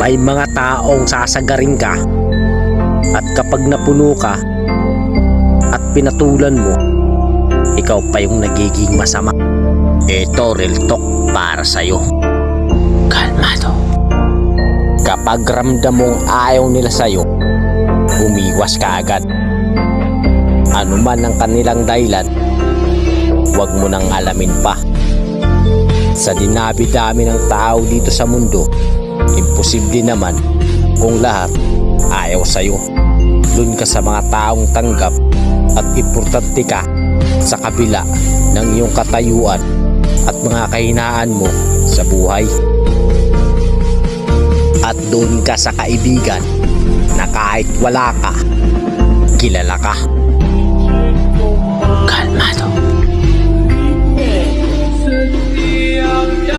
may mga taong sasagarin ka, at kapag napuno ka at pinatulan mo, ikaw pa yung nagiging masama. Ito real talk para sa'yo. Kalmado. Kapag ramdam mong ayaw nila sa'yo, umiwas ka agad. Ano man ang kanilang dahilan, huwag mo nang alamin pa. Sa dinabi-dami ng tao dito sa mundo, imposible naman kung lahat ayaw sa'yo. Doon ka sa mga taong tanggap at importante ka sa kabila ng iyong katayuan at mga kahinaan mo sa buhay. At doon ka sa kaibigan na kahit wala ka, kilala ka. Kalmado.